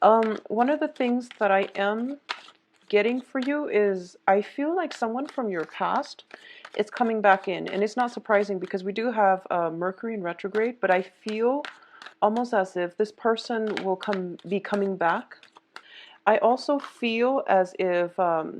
One of the things that I am getting for you is I feel like someone from your past is coming back in. And it's not surprising because we do have Mercury in retrograde, but I feel almost as if this person will be coming back. I also feel as if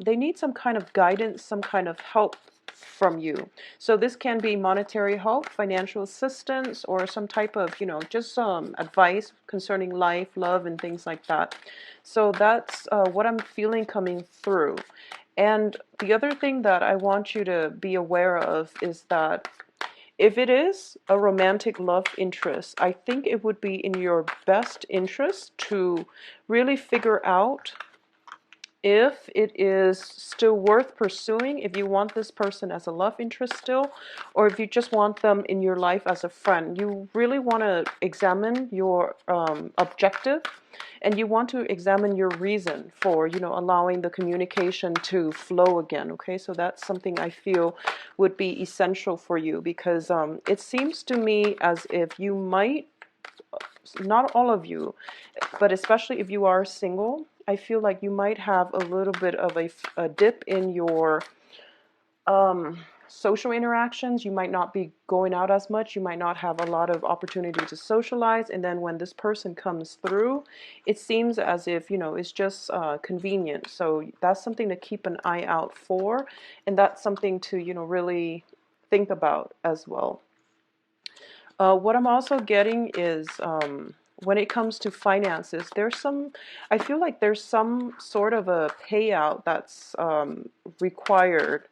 they need some kind of guidance, some kind of help from you. So this can be monetary help, financial assistance, or some type of, just some advice concerning life, love, and things like that. So that's what I'm feeling coming through. And the other thing that I want you to be aware of is that if it is a romantic love interest, I think it would be in your best interest to really figure out if it is still worth pursuing, if you want this person as a love interest still, or if you just want them in your life as a friend. You really want to examine your objective, and you want to examine your reason for, allowing the communication to flow again, okay? So that's something I feel would be essential for you, because it seems to me as if you might, not all of you, but especially if you are single, I feel like you might have a little bit of a dip in your social interactions. You might not be going out as much. You might not have a lot of opportunity to socialize. And then when this person comes through, it seems as if, it's just convenient. So that's something to keep an eye out for. And that's something to, really think about as well. What I'm also getting is when it comes to finances, I feel like there's some sort of a payout that's required.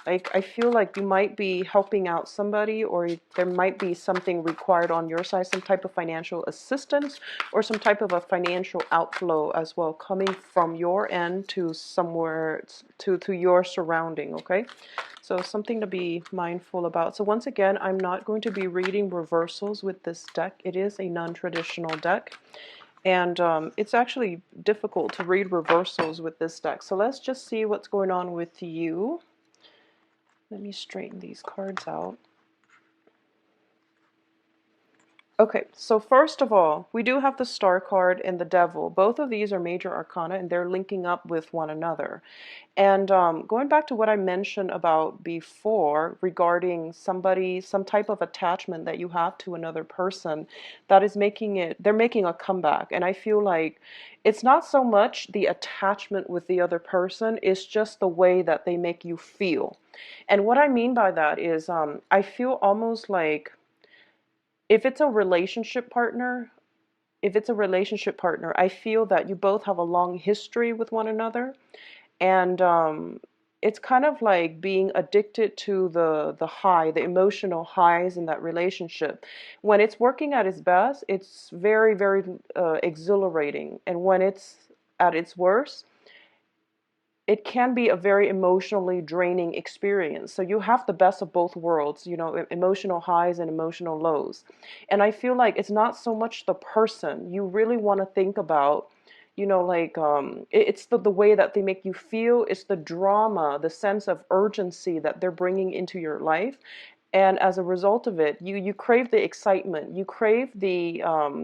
Like, I feel like you might be helping out somebody, or there might be something required on your side, some type of financial assistance, or some type of a financial outflow as well, coming from your end to somewhere, to your surrounding, okay? So something to be mindful about. So once again, I'm not going to be reading reversals with this deck. It is a non-traditional deck. And it's actually difficult to read reversals with this deck. So let's just see what's going on with you. Let me straighten these cards out. Okay, so first of all, we do have the Star card and the Devil. Both of these are major arcana, and they're linking up with one another. And going back to what I mentioned about before regarding some type of attachment that you have to another person, that is they're making a comeback. And I feel like it's not so much the attachment with the other person, it's just the way that they make you feel. And what I mean by that is I feel almost like if it's a relationship partner, I feel that you both have a long history with one another, and it's kind of like being addicted to the emotional highs in that relationship. When it's working at its best, it's very, very exhilarating, and when it's at its worst, it can be a very emotionally draining experience. So you have the best of both worlds, emotional highs and emotional lows. And I feel like it's not so much the person. You really want to think about, like it's the way that they make you feel. It's the drama, the sense of urgency that they're bringing into your life. And as a result of it, you crave the excitement, you crave the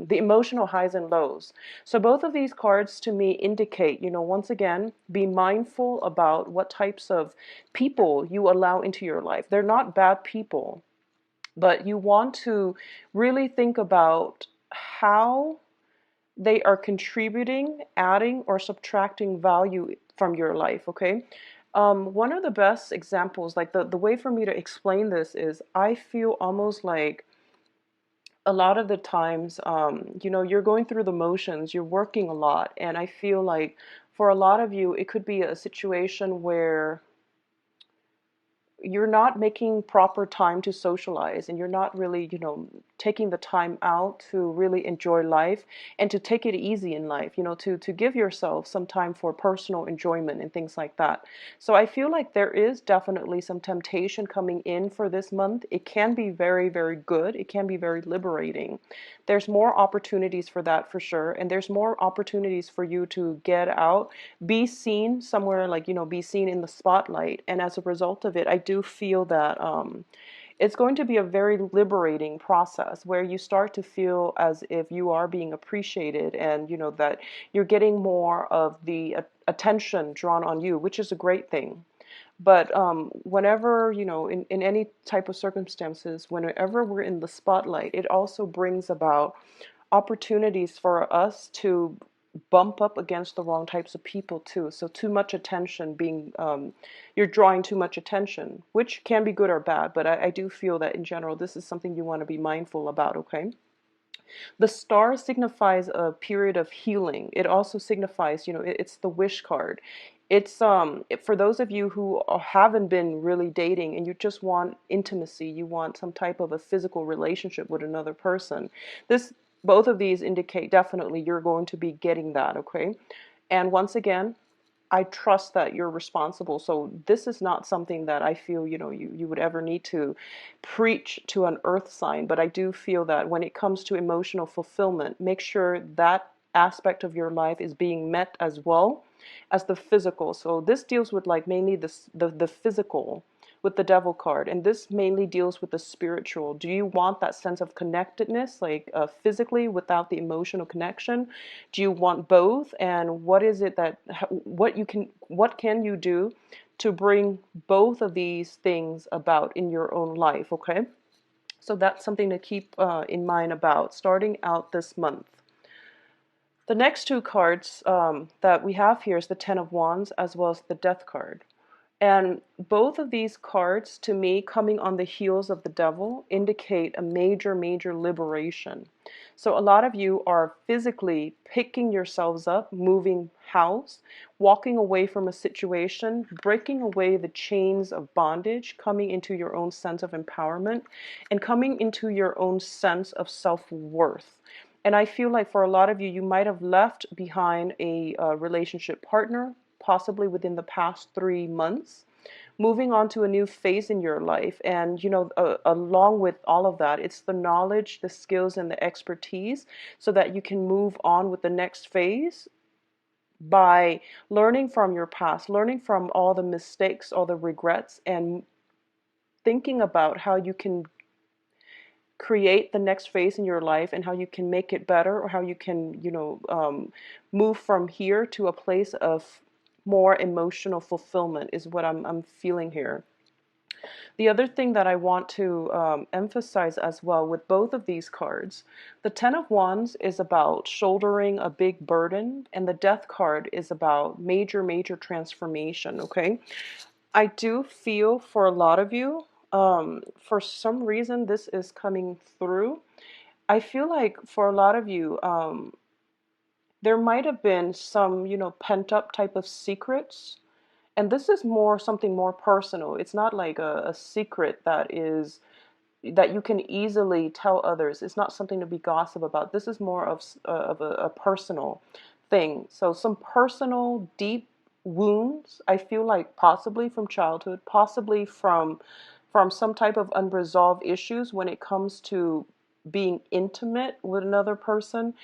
emotional highs and lows. So both of these cards to me indicate, once again, be mindful about what types of people you allow into your life. They're not bad people, but you want to really think about how they are contributing, adding, or subtracting value from your life, okay? One of the best examples, like the way for me to explain this is I feel almost like a lot of the times, you're going through the motions, you're working a lot, and I feel like for a lot of you, it could be a situation where you're not making proper time to socialize, and you're not really, taking the time out to really enjoy life and to take it easy in life, to give yourself some time for personal enjoyment and things like that. So I feel like there is definitely some temptation coming in for this month. It can be very, very good. It can be very liberating. There's more opportunities for that for sure. And there's more opportunities for you to get out, be seen somewhere, like, be seen in the spotlight. And as a result of it, I do feel that It's going to be a very liberating process where you start to feel as if you are being appreciated, and that you're getting more of the attention drawn on you, which is a great thing. But whenever, in any type of circumstances, whenever we're in the spotlight, it also brings about opportunities for us to bump up against the wrong types of people too. So too much attention being, you're drawing too much attention, which can be good or bad, but I do feel that in general, this is something you want to be mindful about, okay? The star signifies a period of healing. It also signifies, it's the wish card. It's for those of you who haven't been really dating and you just want intimacy, you want some type of a physical relationship with another person. This Both of these indicate definitely you're going to be getting that, okay? And once again, I trust that you're responsible. So this is not something that I feel, you would ever need to preach to an earth sign. But I do feel that when it comes to emotional fulfillment, make sure that aspect of your life is being met as well as the physical. So this deals with like mainly the physical with the devil card, and this mainly deals with the spiritual. Do you want that sense of connectedness, like physically without the emotional connection? Do you want both? And what is it that what can you do to bring both of these things about in your own life? Okay, so that's something to keep in mind about starting out this month. The next two cards that we have here is the Ten of Wands as well as the Death card. And both of these cards, to me, coming on the heels of the devil, indicate a major, major liberation. So a lot of you are physically picking yourselves up, moving house, walking away from a situation, breaking away the chains of bondage, coming into your own sense of empowerment, and coming into your own sense of self-worth. And I feel like for a lot of you, you might have left behind a relationship partner, possibly within the past 3 months, moving on to a new phase in your life. And, along with all of that, it's the knowledge, the skills, and the expertise so that you can move on with the next phase by learning from your past, learning from all the mistakes, all the regrets, and thinking about how you can create the next phase in your life and how you can make it better, or how you can, move from here to a place of more emotional fulfillment is what I'm feeling here. The other thing that I want to emphasize as well with both of these cards, the Ten of Wands is about shouldering a big burden, and the Death card is about major, major transformation, okay? I do feel for a lot of you, for some reason this is coming through. I feel like for a lot of you, there might have been some, pent up type of secrets. And this is more something more personal. It's not like a secret that you can easily tell others. It's not something to be gossip about. This is more of a personal thing. So some personal deep wounds, I feel like possibly from childhood, possibly from some type of unresolved issues when it comes to being intimate with another person.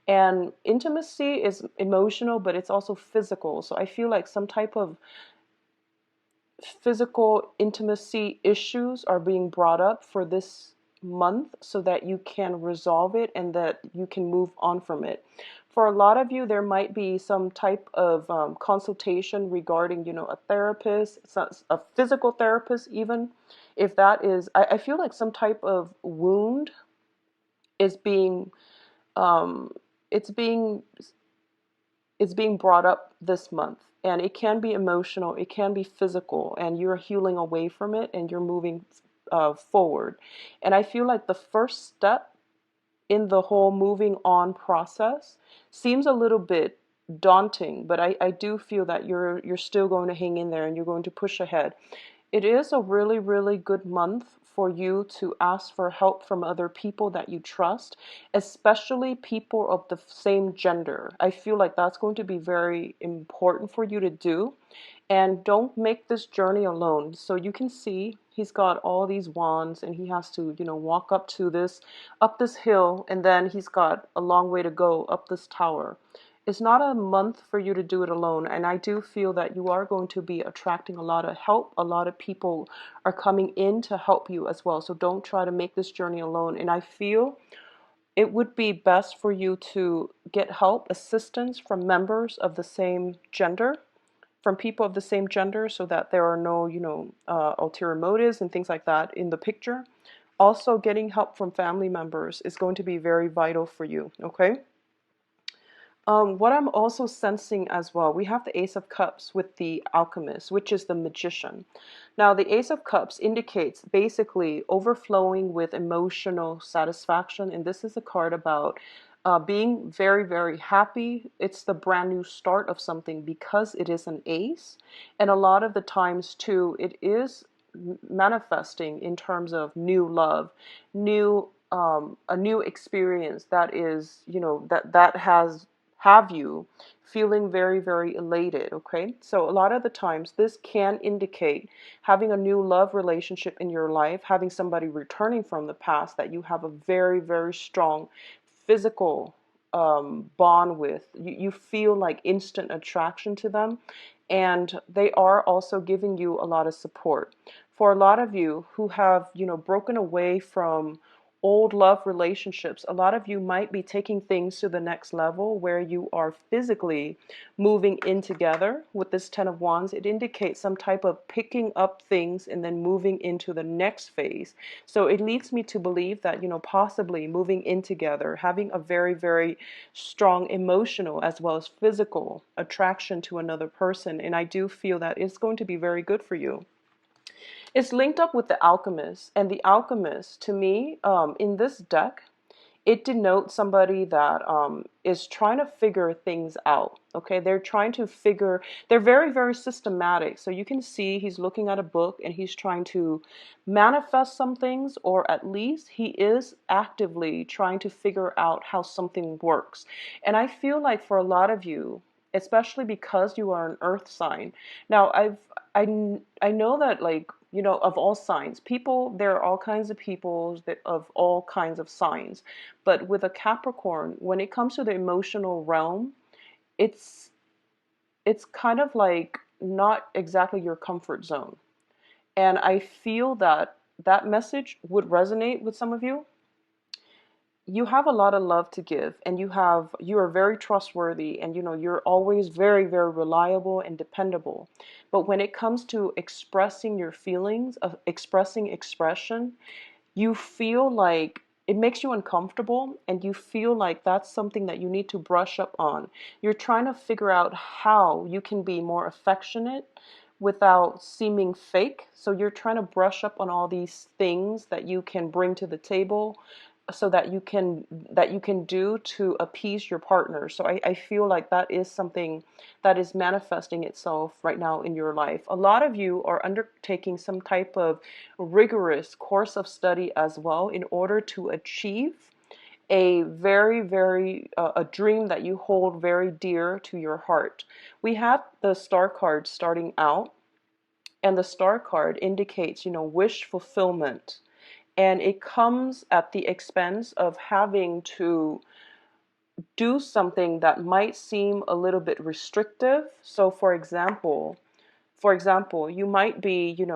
And intimacy is emotional, but it's also physical. So I feel like some type of physical intimacy issues are being brought up for this month so that you can resolve it and that you can move on from it. For a lot of you, there might be some type of consultation regarding, a therapist, a physical therapist, even if that is, I feel like some type of wound is being, um, it's being is being brought up this month. And it can be emotional, it can be physical, and you're healing away from it and you're moving forward. And I feel like the first step in the whole moving on process seems a little bit daunting, but I do feel that you're still going to hang in there and you're going to push ahead. It is a really, really good month for you to ask for help from other people that you trust, especially people of the same gender. I feel like that's going to be very important for you to do. And don't make this journey alone. So you can see he's got all these wands and he has to, walk up this hill, and then he's got a long way to go up this tower. It's not a month for you to do it alone. And I do feel that you are going to be attracting a lot of help. A lot of people are coming in to help you as well. So don't try to make this journey alone. And I feel it would be best for you to get help, assistance from members of the same gender, from people of the same gender, so that there are no, ulterior motives and things like that in the picture. Also, getting help from family members is going to be very vital for you, okay? What I'm also sensing as well, we have the Ace of Cups with the Alchemist, which is the Magician. Now, the Ace of Cups indicates basically overflowing with emotional satisfaction, and this is a card about being very, very happy. It's the brand new start of something because it is an ace, and a lot of the times too, it is manifesting in terms of new love, new a new experience that is, that has have you feeling very, very elated. Okay, so a lot of the times this can indicate having a new love relationship in your life, having somebody returning from the past that you have a very, very strong physical bond with. You feel like instant attraction to them, and they are also giving you a lot of support. For a lot of you who have, broken away from old love relationships, a lot of you might be taking things to the next level where you are physically moving in together. With this Ten of Wands, it indicates some type of picking up things and then moving into the next phase. So it leads me to believe that, possibly moving in together, having a very, very strong emotional as well as physical attraction to another person. And I do feel that it's going to be very good for you. It's linked up with the Alchemist, and the Alchemist, to me, in this deck, it denotes somebody that is trying to figure things out. Okay, they're very, very systematic. So you can see he's looking at a book and he's trying to manifest some things, or at least he is actively trying to figure out how something works. And I feel like for a lot of you, especially because you are an earth sign. Now, I know that, like, of all signs, people, there are all kinds of people that of all kinds of signs. But with a Capricorn, when it comes to the emotional realm, it's it's kind of like not exactly your comfort zone. And I feel that that message would resonate with some of you. You have a lot of love to give, and you are very trustworthy, and you're always very, very reliable and dependable. But when it comes to expressing your feelings, of expressing expression, you feel like it makes you uncomfortable, and you feel like that's something that you need to brush up on. You're trying to figure out how you can be more affectionate without seeming fake. So you're trying to brush up on all these things that you can bring to the table, so that you can do to appease your partner. So I feel like that is something that is manifesting itself right now in your life. A lot of you are undertaking some type of rigorous course of study as well in order to achieve a very, very a dream that you hold very dear to your heart. We have the star card starting out, and the star card indicates, wish fulfillment. And it comes at the expense of having to do something that might seem a little bit restrictive. So for example, you might be, you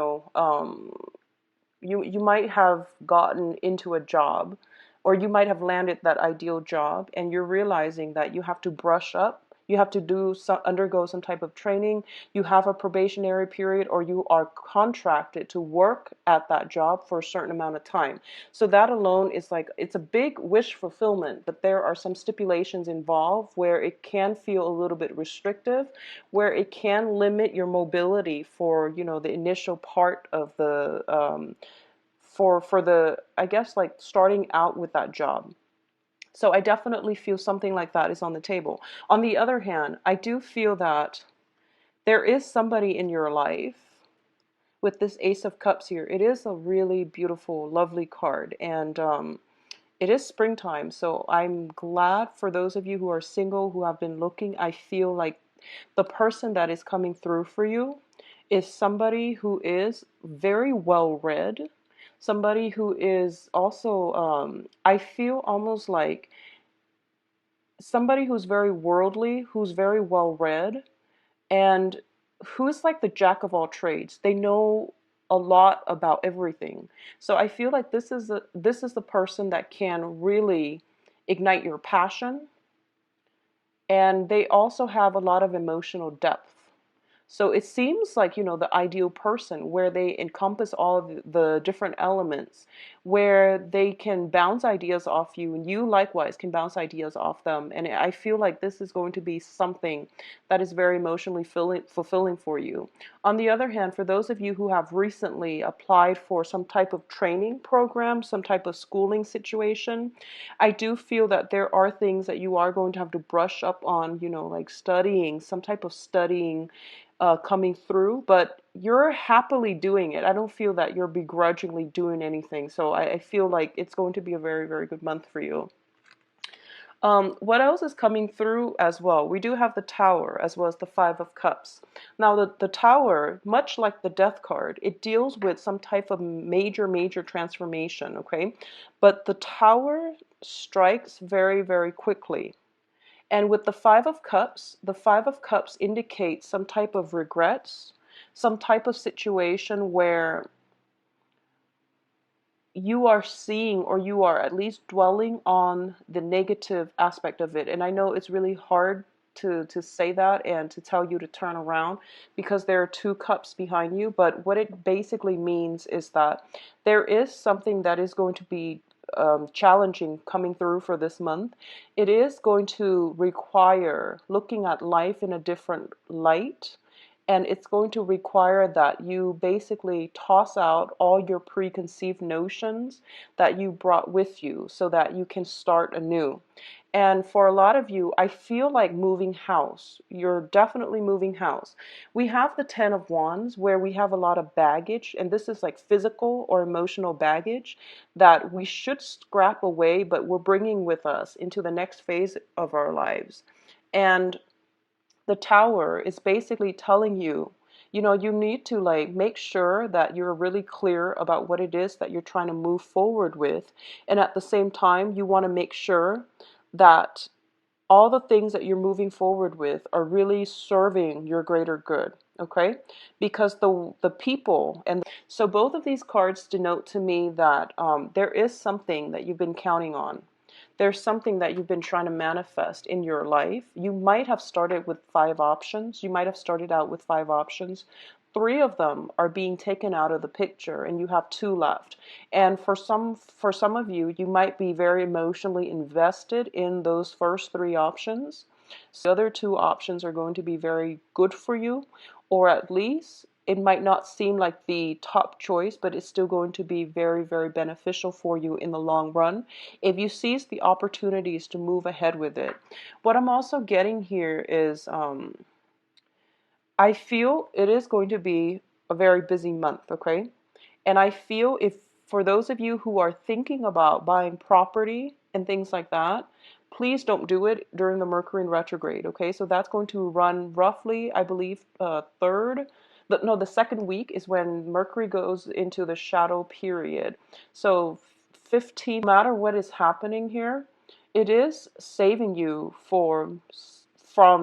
might have gotten into a job, or you might have landed that ideal job, and you're realizing that you have to brush up, you have to undergo some type of training, you have a probationary period, or you are contracted to work at that job for a certain amount of time. So that alone is like, it's a big wish fulfillment, but there are some stipulations involved where it can feel a little bit restrictive, where it can limit your mobility for, the initial part of the for the, I guess, like starting out with that job. So I definitely feel something like that is on the table. On the other hand, I do feel that there is somebody in your life with this Ace of Cups here. It is a really beautiful, lovely card, and it is springtime. So I'm glad for those of you who are single, who have been looking. I feel like the person that is coming through for you is somebody who is very well read, somebody who is also, I feel almost like somebody who's very worldly, who's very well read, and who's like the jack of all trades. They know a lot about everything. So I feel like this is the person that can really ignite your passion, and they also have a lot of emotional depth. So it seems like, the ideal person where they encompass all of the different elements, where they can bounce ideas off you and you likewise can bounce ideas off them. And I feel like this is going to be something that is very emotionally fulfilling for you. On the other hand, for those of you who have recently applied for some type of training program, some type of schooling situation, I do feel that there are things that you are going to have to brush up on, like studying, some type of studying coming through, but you're happily doing it. I don't feel that you're begrudgingly doing anything. So I feel like it's going to be a very, very good month for you. What else is coming through as well? We do have the Tower as well as the Five of Cups. Now, the Tower, much like the Death card, it deals with some type of major, major transformation, okay? But the Tower strikes very, very quickly. And with the Five of Cups indicates some type of regrets, some type of situation where you are seeing, or you are at least dwelling on the negative aspect of it. And I know it's really hard to say that and to tell you to turn around because there are two cups behind you. But what it basically means is that there is something that is going to be challenging coming through for this month. It is going to require looking at life in a different light, and it's going to require that you basically toss out all your preconceived notions that you brought with you so that you can start anew. And for a lot of you, I feel like moving house. You're definitely moving house. We have the Ten of Wands where we have a lot of baggage, and this is like physical or emotional baggage that we should scrap away, but we're bringing with us into the next phase of our lives. And the Tower is basically telling you, you need to like make sure that you're really clear about what it is that you're trying to move forward with. And at the same time, you want to make sure that all the things that you're moving forward with are really serving your greater good. Okay, because the people, and so both of these cards denote to me that there is something that you've been counting on. There's something that you've been trying to manifest in your life. You might have started with 5 options. You might have started out with 5 options. 3 of them are being taken out of the picture and you have 2 left. And for some of you, you might be very emotionally invested in those first 3 options. So the other 2 options are going to be very good for you, or at least it might not seem like the top choice, but it's still going to be very, very beneficial for you in the long run if you seize the opportunities to move ahead with it. What I'm also getting here is I feel it is going to be a very busy month, okay? And I feel if for those of you who are thinking about buying property and things like that, please don't do it during the Mercury in retrograde, okay? So that's going to run roughly, I believe, the second week is when Mercury goes into the shadow period. So 15, no matter what is happening here, it is saving you from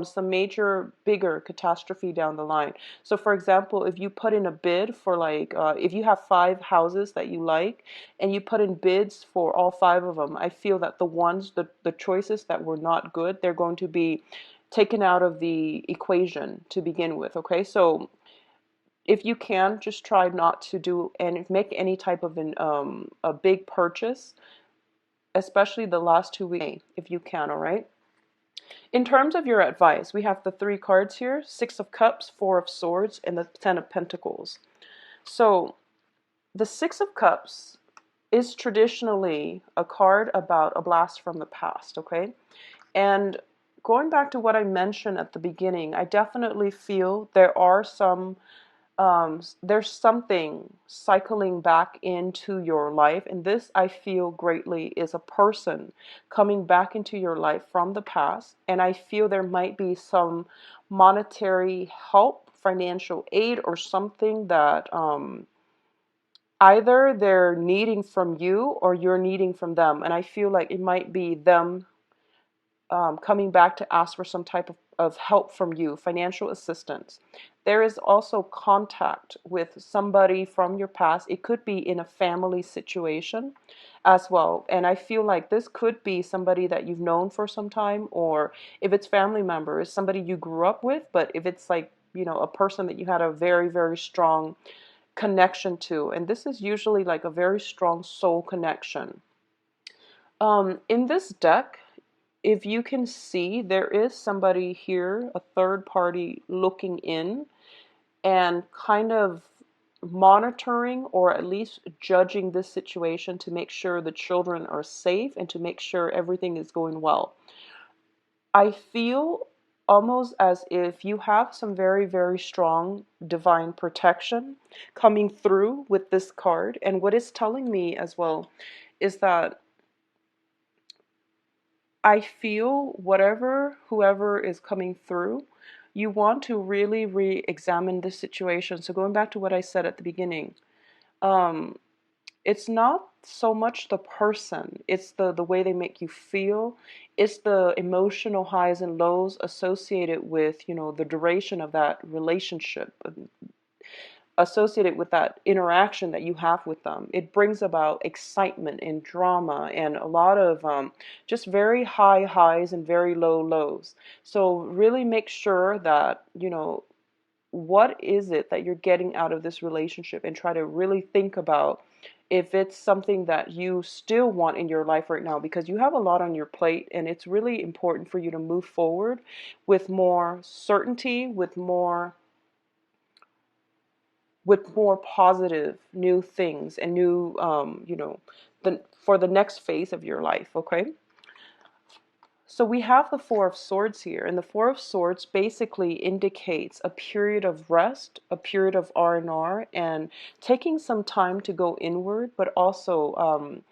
some major bigger catastrophe down the line. So for example, if you put in a bid for like if you have 5 houses that you like and you put in bids for all 5 of them, I feel that the choices that were not good, they're going to be taken out of the equation to begin with. Okay, so if you can, just try not to do and make any type of a big purchase, especially the last 2 weeks, if you can. All right. In terms of your advice, we have the 3 cards here: 6 of Cups, 4 of Swords, and the 10 of Pentacles. So the 6 of Cups is traditionally a card about a blast from the past, okay? And going back to what I mentioned at the beginning, I definitely feel there's something cycling back into your life, and this I feel greatly is a person coming back into your life from the past. And I feel there might be some monetary help, financial aid, or something that either they're needing from you or you're needing from them. And I feel like it might be them coming back to ask for some type of help from you, financial assistance. There is also contact with somebody from your past. It could be in a family situation as well. And I feel like this could be somebody that you've known for some time, or if it's family members, somebody you grew up with. But if it's like, a person that you had a very, very strong connection to, and this is usually like a very strong soul connection. In this deck, if you can see, there is somebody here, a third party looking in and kind of monitoring or at least judging this situation to make sure the children are safe and to make sure everything is going well. I feel almost as if you have some very, very strong divine protection coming through with this card. And what it's telling me as well is that I feel whoever is coming through, you want to really re-examine this situation. So going back to what I said at the beginning, um, it's not so much the person, it's the way they make you feel. It's the emotional highs and lows associated with, the duration of that relationship, associated with that interaction that you have with them. It brings about excitement and drama and a lot of just very high highs and very low lows. So really make sure that, what is it that you're getting out of this relationship, and try to really think about if it's something that you still want in your life right now, because you have a lot on your plate and it's really important for you to move forward with more certainty, with more positive new things and new, for the next phase of your life, okay? So we have the Four of Swords here, and the Four of Swords basically indicates a period of rest, a period of R&R, and taking some time to go inward, but also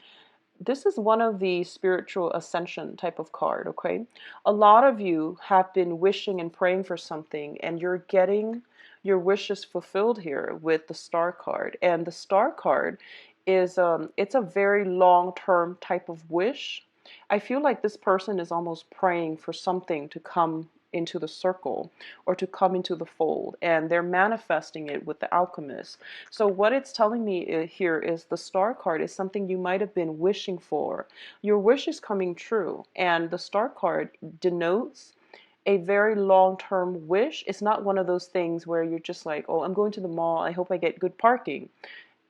this is one of the spiritual ascension type of card, okay? A lot of you have been wishing and praying for something, and you're getting your wishes fulfilled here with the Star card. And the Star card is, it's a very long-term type of wish. I feel like this person is almost praying for something to come into the circle or to come into the fold, and they're manifesting it with the alchemist. So what it's telling me here is the Star card is something you might have been wishing for. Your wish is coming true, and the Star card denotes a very long-term wish. It's not one of those things where you're just like, oh, I'm going to the mall, I hope I get good parking.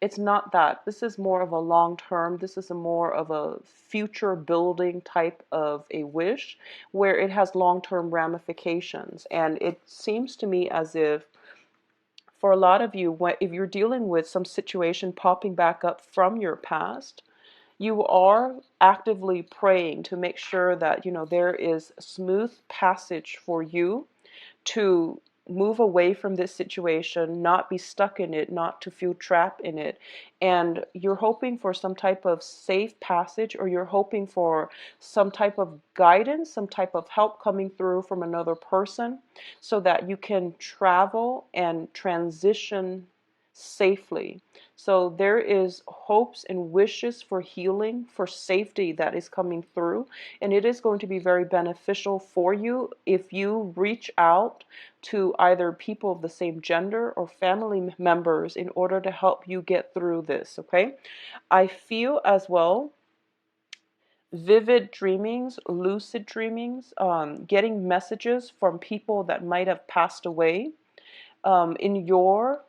It's not that. This is more of a long term. This is more of a future building type of a wish where it has long term ramifications. And it seems to me as if for a lot of you, if you're dealing with some situation popping back up from your past, you are actively praying to make sure that, there is smooth passage for you to move away from this situation, not be stuck in it, not to feel trapped in it. And you're hoping for some type of safe passage, or you're hoping for some type of guidance, some type of help coming through from another person so that you can travel and transition safely. So there is hopes and wishes for healing, for safety that is coming through, and it is going to be very beneficial for you if you reach out to either people of the same gender or family members in order to help you get through this, okay? I feel as well vivid dreamings, lucid dreamings, getting messages from people that might have passed away in your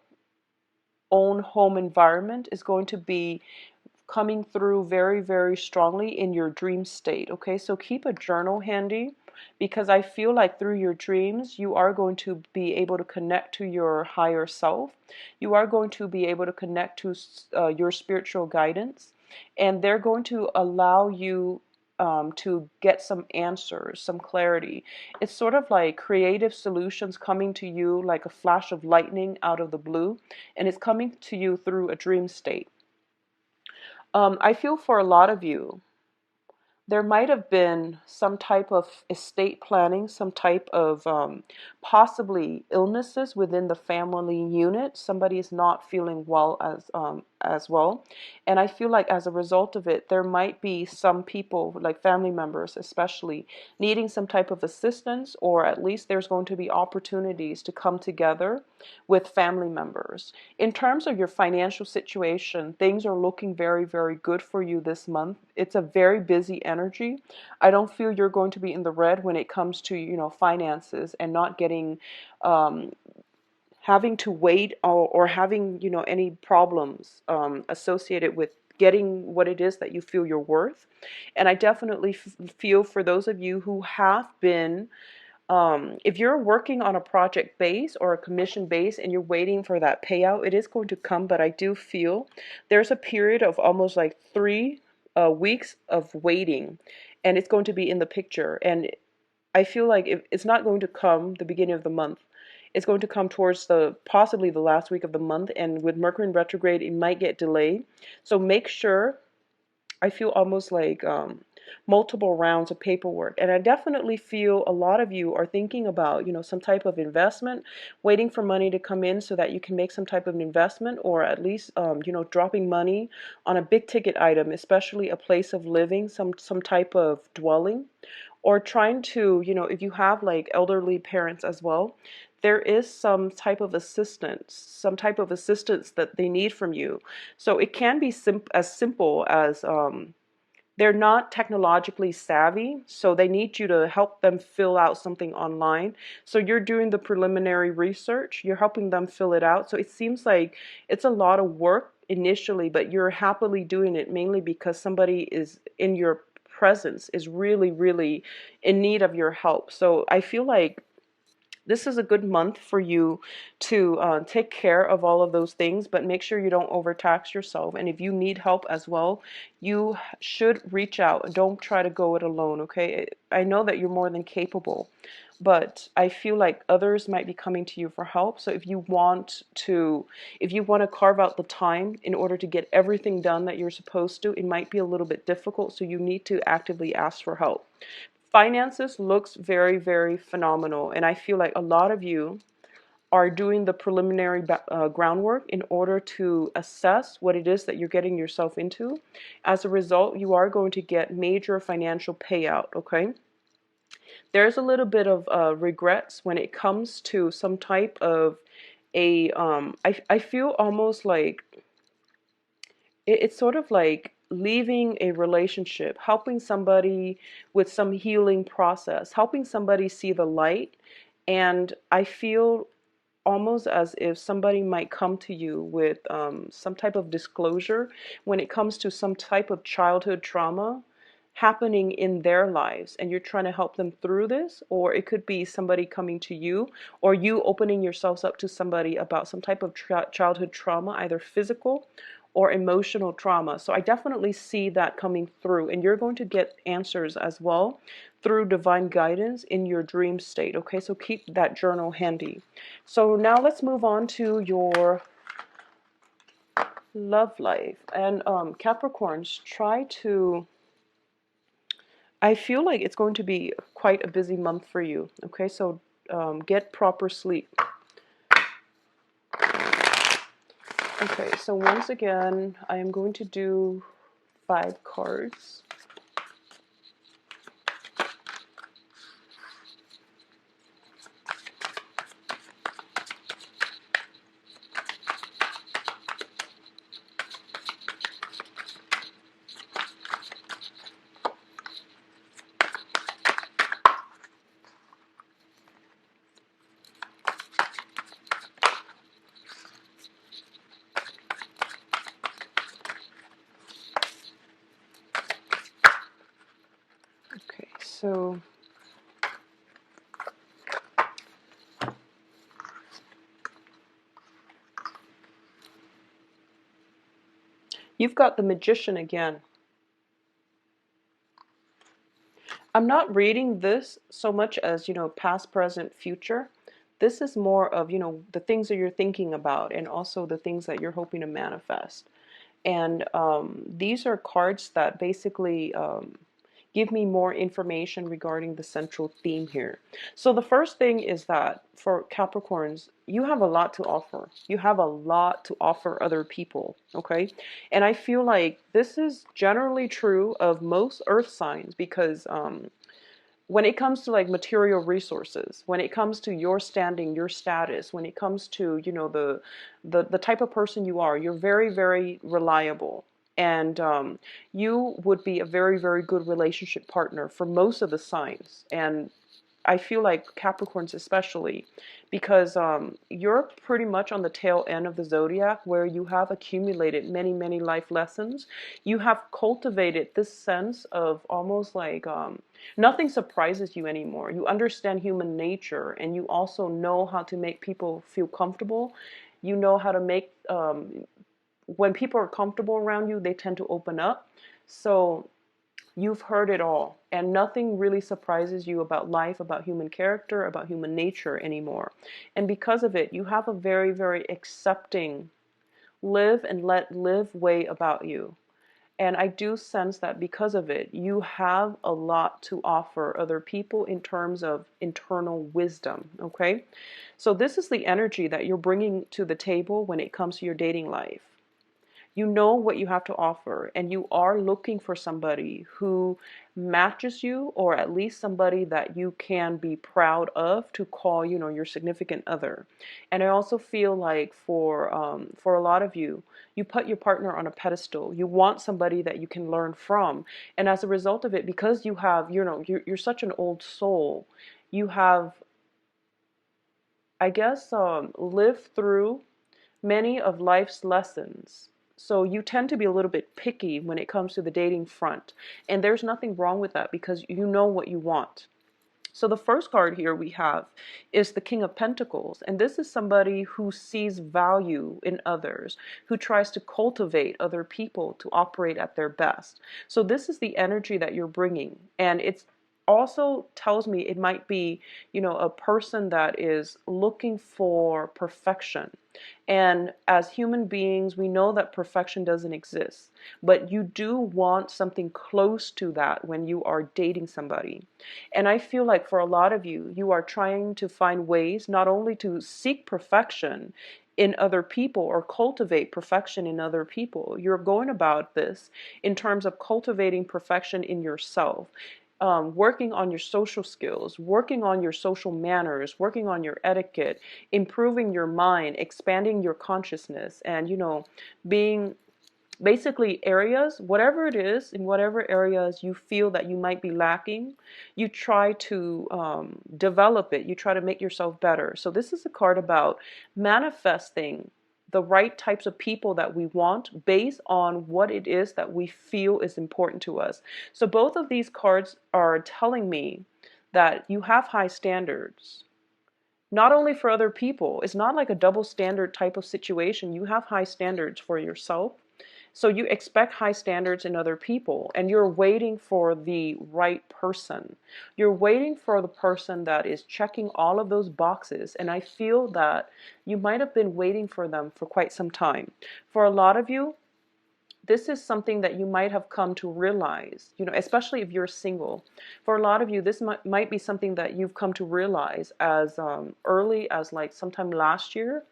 own home environment is going to be coming through very, very strongly in your dream state. Okay, so keep a journal handy, because I feel like through your dreams, you are going to be able to connect to your higher self. You are going to be able to connect to your spiritual guidance, and they're going to allow you to get some answers, some clarity. It's sort of like creative solutions coming to you like a flash of lightning out of the blue, and it's coming to you through a dream state. I feel for a lot of you, there might have been some type of estate planning, some type of possibly illnesses within the family unit. Somebody is not feeling well as as well. And I feel like as a result of it, there might be some people, like family members especially, needing some type of assistance, or at least there's going to be opportunities to come together with family members. In terms of your financial situation, things are looking very, very good for you this month. It's a very busy energy. I don't feel you're going to be in the red when it comes to, finances, and not getting um, having to wait, or having, any problems associated with getting what it is that you feel you're worth. And I definitely feel for those of you who have been, if you're working on a project base or a commission base and you're waiting for that payout, it is going to come. But I do feel there's a period of almost like 3 weeks of waiting, and it's going to be in the picture. And I feel like it's not going to come the beginning of the month. It's going to come towards possibly the last week of the month, and with Mercury in retrograde, it might get delayed. So make sure, I feel almost like multiple rounds of paperwork. And I definitely feel a lot of you are thinking about, some type of investment, waiting for money to come in so that you can make some type of investment, or at least, dropping money on a big ticket item, especially a place of living, some type of dwelling, or trying to, if you have like elderly parents as well, there is some type of assistance that they need from you. So it can be as simple as, they're not technologically savvy, so they need you to help them fill out something online. So you're doing the preliminary research, you're helping them fill it out. So it seems like it's a lot of work initially, but you're happily doing it mainly because somebody is in your presence, is really, really in need of your help. So I feel like this is a good month for you to take care of all of those things, but make sure you don't overtax yourself. And if you need help as well, you should reach out. Don't try to go it alone, okay? I know that you're more than capable, but I feel like others might be coming to you for help. So if you want to carve out the time in order to get everything done that you're supposed to, it might be a little bit difficult. So you need to actively ask for help. Finances looks very, very phenomenal, and I feel like a lot of you are doing the preliminary groundwork in order to assess what it is that you're getting yourself into. As a result, you are going to get major financial payout, okay? There's a little bit of regrets when it comes to some type of I feel almost like it's sort of like leaving a relationship, helping somebody with some healing process, helping somebody see the light. And I feel almost as if somebody might come to you with some type of disclosure when it comes to some type of childhood trauma happening in their lives, and you're trying to help them through this. Or it could be somebody coming to you, or you opening yourselves up to somebody about some type of childhood trauma, either physical or emotional trauma. So I definitely see that coming through, and you're going to get answers as well through divine guidance in your dream state. Okay, so keep that journal handy. So now let's move on to your love life. And Capricorns, I feel like it's going to be quite a busy month for you. Okay, so get proper sleep. Okay, so once again, I am going to do 5 cards. Okay, so you've got the Magician again. I'm not reading this so much as, past, present, future. This is more of, the things that you're thinking about, and also the things that you're hoping to manifest. And these are cards that basically Give me more information regarding the central theme here. So the first thing is that for Capricorns, you have a lot to offer. You have a lot to offer other people, okay? And I feel like this is generally true of most earth signs because when it comes to like material resources, when it comes to your standing, your status, when it comes to, you know, the type of person you are, you're very, very reliable. And you would be a very, very good relationship partner for most of the signs. And I feel like Capricorns especially, because you're pretty much on the tail end of the zodiac where you have accumulated many, many life lessons. You have cultivated this sense of almost like nothing surprises you anymore. You understand human nature, and you also know how to make people feel comfortable. You know how to make, when people are comfortable around you, they tend to open up. So you've heard it all, and nothing really surprises you about life, about human character, about human nature anymore. And because of it, you have a very, very accepting, live and let live way about you. And I do sense that because of it, you have a lot to offer other people in terms of internal wisdom, okay? So this is the energy that you're bringing to the table when it comes to your dating life. You know what you have to offer, and you are looking for somebody who matches you, or at least somebody that you can be proud of to call, you know, your significant other. And I also feel like for a lot of you, you put your partner on a pedestal. You want somebody that you can learn from, and as a result of it, because you have, you know, you're such an old soul, you have, I guess, lived through many of life's lessons. So you tend to be a little bit picky when it comes to the dating front. And there's nothing wrong with that because you know what you want. So the first card here we have is the King of Pentacles. And this is somebody who sees value in others, who tries to cultivate other people to operate at their best. So this is the energy that you're bringing. And it's also tells me it might be, you know, a person that is looking for perfection. And as human beings, we know that perfection doesn't exist, but you do want something close to that when you are dating somebody. And I feel like for a lot of you, you are trying to find ways not only to seek perfection in other people or cultivate perfection in other people. You're going about this in terms of cultivating perfection in yourself. Working on your social skills, working on your social manners, working on your etiquette, improving your mind, expanding your consciousness, and, you know, being basically areas, whatever it is, in whatever areas you feel that you might be lacking, you try to develop it. You try to make yourself better. So this is a card about manifesting the right types of people that we want based on what it is that we feel is important to us. So both of these cards are telling me that you have high standards. Not only for other people, it's not like a double standard type of situation. You have high standards for yourself. So you expect high standards in other people, and you're waiting for the right person. You're waiting for the person that is checking all of those boxes, and I feel that you might have been waiting for them for quite some time. For a lot of you, this is something that you might have come to realize, you know, especially if you're single. For a lot of you, this might be something that you've come to realize as early as like sometime last year,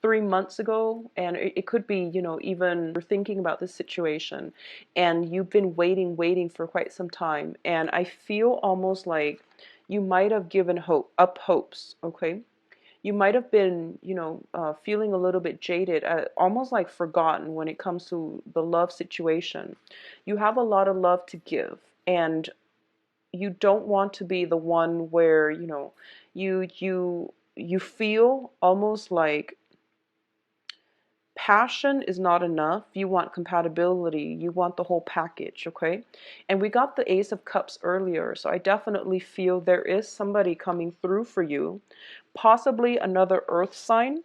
3 months ago, and it could be, you know, even you're thinking about this situation and you've been waiting for quite some time. And I feel almost like you might have given up hopes, okay? You might have been, you know, feeling a little bit jaded, almost like forgotten when it comes to the love situation. You have a lot of love to give, and you don't want to be the one where, you know, you feel almost like passion is not enough. You want compatibility. You want the whole package, okay? And we got the Ace of Cups earlier, so I definitely feel there is somebody coming through for you, possibly another earth sign.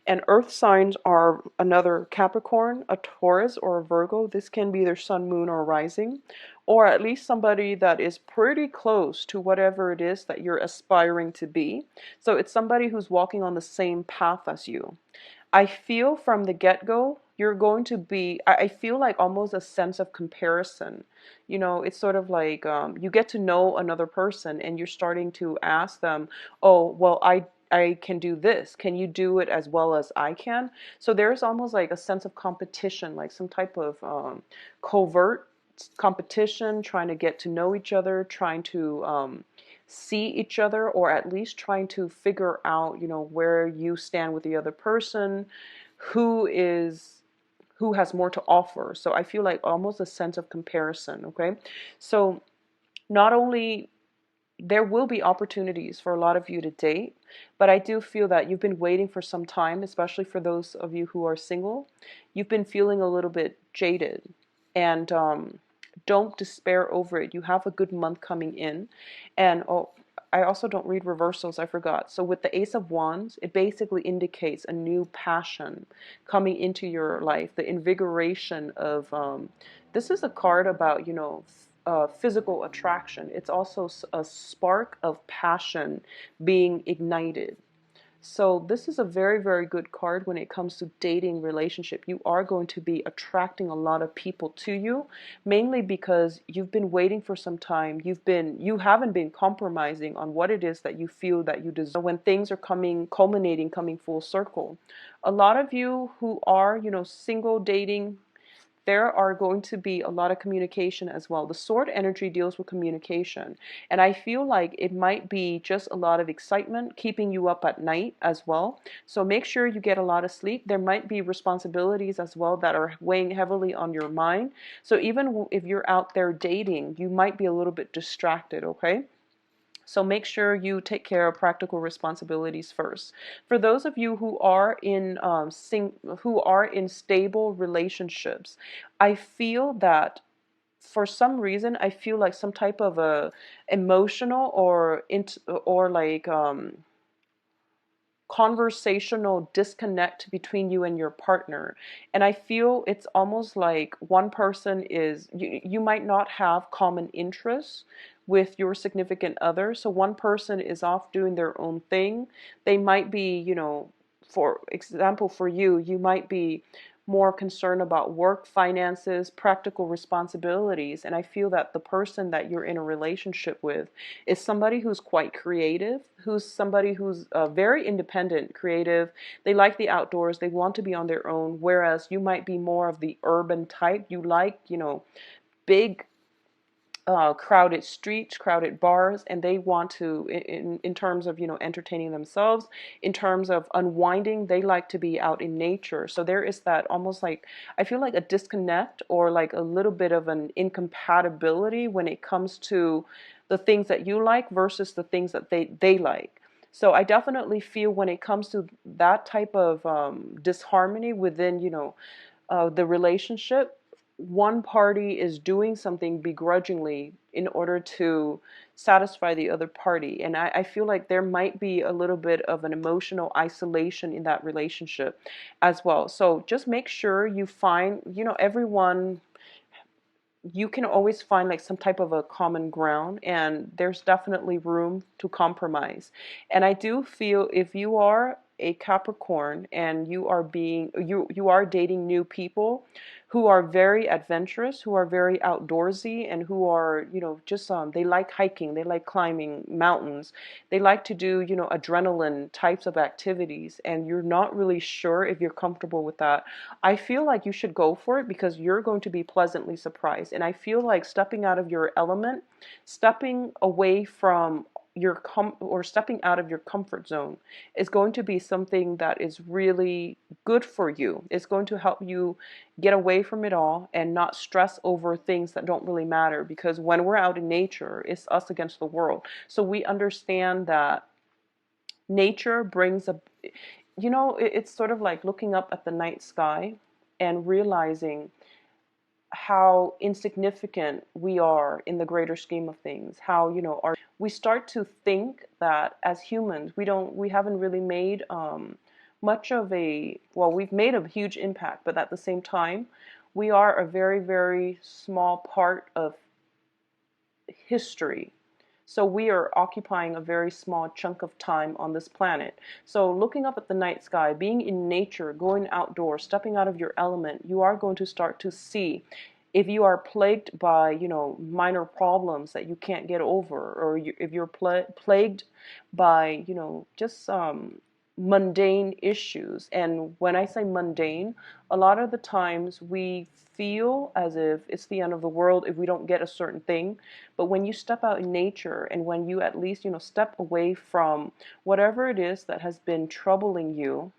And earth signs are another Capricorn, a Taurus, or a Virgo. This can be their sun, moon, or rising, or at least somebody that is pretty close to whatever it is that you're aspiring to be. So it's somebody who's walking on the same path as you. I feel from the get-go you're going to be, I feel like almost a sense of comparison. It's sort of like you get to know another person and you're starting to ask them, oh, well, I can do this. Can you do it as well as I can? So there's almost like a sense of competition, like some type of covert competition, trying to get to know each other, trying to see each other, or at least trying to figure out, where you stand with the other person, who is who has more to offer. So I feel like almost a sense of comparison, okay? So not only there will be opportunities for a lot of you to date, but I do feel that you've been waiting for some time, especially for those of you who are single. You've been feeling a little bit jaded, and don't despair over it. You have a good month coming in, and oh, I also don't read reversals, I forgot. So with the Ace of Wands, it basically indicates a new passion coming into your life, the invigoration of, this is a card about, physical attraction. It's also a spark of passion being ignited. So this is a very, very good card when it comes to dating relationship. You are going to be attracting a lot of people to you, mainly because you've been waiting for some time. You haven't been compromising on what it is that you feel that you deserve. When things are culminating, coming full circle. A lot of you who are, single, dating, there are going to be a lot of communication as well. The sword energy deals with communication. And I feel like it might be just a lot of excitement keeping you up at night as well. So make sure you get a lot of sleep. There might be responsibilities as well that are weighing heavily on your mind. So even if you're out there dating, you might be a little bit distracted, okay? So make sure you take care of practical responsibilities first. For those of you who are in stable relationships, I feel that for some reason I feel like some type of a emotional or like conversational disconnect between you and your partner. And I feel it's almost like one person is, you might not have common interests with your significant other. So one person is off doing their own thing. They might be, for example, for you, you might be more concerned about work, finances, practical responsibilities. And I feel that the person that you're in a relationship with is somebody who's quite creative, who's somebody who's very independent, creative. They like the outdoors. They want to be on their own. Whereas you might be more of the urban type. You like, big crowded streets, crowded bars, and they want to, in terms of, entertaining themselves, in terms of unwinding, they like to be out in nature. So there is that almost like, I feel like a disconnect or like a little bit of an incompatibility when it comes to the things that you like versus the things that they like. So I definitely feel when it comes to that type of disharmony within, the relationship, one party is doing something begrudgingly in order to satisfy the other party. And I feel like there might be a little bit of an emotional isolation in that relationship as well. So just make sure you find, everyone, you can always find like some type of a common ground, and there's definitely room to compromise. And I do feel if you are a Capricorn and you are dating new people who are very adventurous, who are very outdoorsy, and who are, just they like hiking, they like climbing mountains, they like to do, adrenaline types of activities, and you're not really sure if you're comfortable with that, I feel like you should go for it because you're going to be pleasantly surprised. And I feel like stepping out of your element, stepping away from or stepping out of your comfort zone is going to be something that is really good for you. It's going to help you get away from it all and not stress over things that don't really matter, because when we're out in nature, it's us against the world. So we understand that nature brings it's sort of like looking up at the night sky and realizing how insignificant we are in the greater scheme of things. How, we start to think that as humans, we haven't really made much of we've made a huge impact, but at the same time, we are a very, very small part of history. So we are occupying a very small chunk of time on this planet. So looking up at the night sky, being in nature, going outdoors, stepping out of your element, you are going to start to see if you are plagued by, minor problems that you can't get over, or if you're plagued by, just mundane issues. And when I say mundane, a lot of the times we feel as if it's the end of the world if we don't get a certain thing. But when you step out in nature, and when you at least, step away from whatever it is that has been troubling you,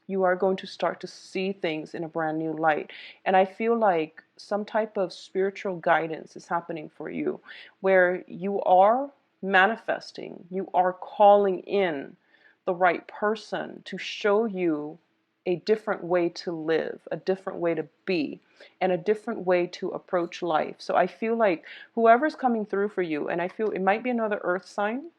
you are going to start to see things in a brand new light. And I feel like some type of spiritual guidance is happening for you, where you are manifesting, you are calling in the right person to show you a different way to live, a different way to be, and a different way to approach life. So I feel like whoever's coming through for you, and I feel it might be another earth sign,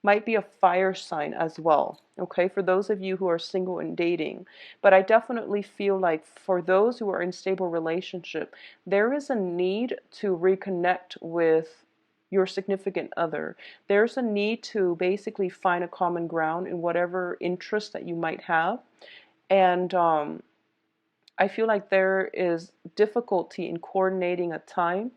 might be a fire sign as well, okay, for those of you who are single and dating. But I definitely feel like for those who are in stable relationship, there is a need to reconnect with your significant other. There's a need to basically find a common ground in whatever interest that you might have. And I feel like there is difficulty in coordinating a time.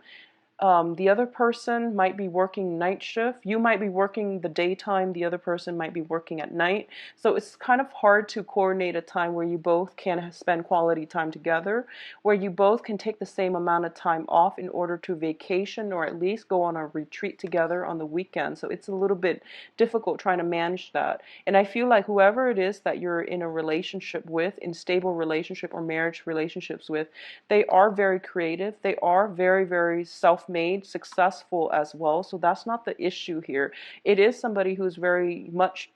The other person might be working night shift. You might be working the daytime. The other person might be working at night. So it's kind of hard to coordinate a time where you both can spend quality time together, where you both can take the same amount of time off in order to vacation, or at least go on a retreat together on the weekend. So it's a little bit difficult trying to manage that. And I feel like whoever it is that you're in a relationship with, in stable relationship or marriage relationships with, they are very creative. They are very, very self-made, successful as well. So that's not the issue here. It is somebody who's very much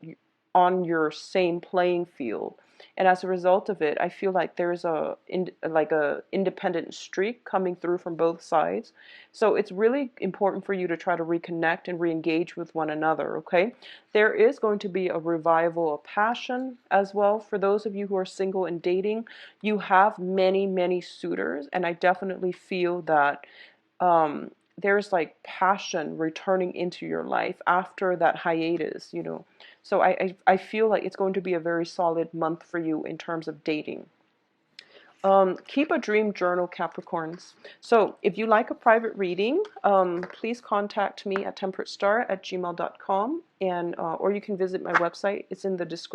on your same playing field. And as a result of it, I feel like there's a independent streak coming through from both sides. So it's really important for you to try to reconnect and re-engage with one another, okay? There is going to be a revival of passion as well. For those of you who are single and dating, you have many, many suitors, and I definitely feel that there's like passion returning into your life after that hiatus. So I feel like it's going to be a very solid month for you in terms of dating. Keep a dream journal, Capricorns. So if you like a private reading, please contact me at temperatestar@gmail.com, and or you can visit my website. It's in the description.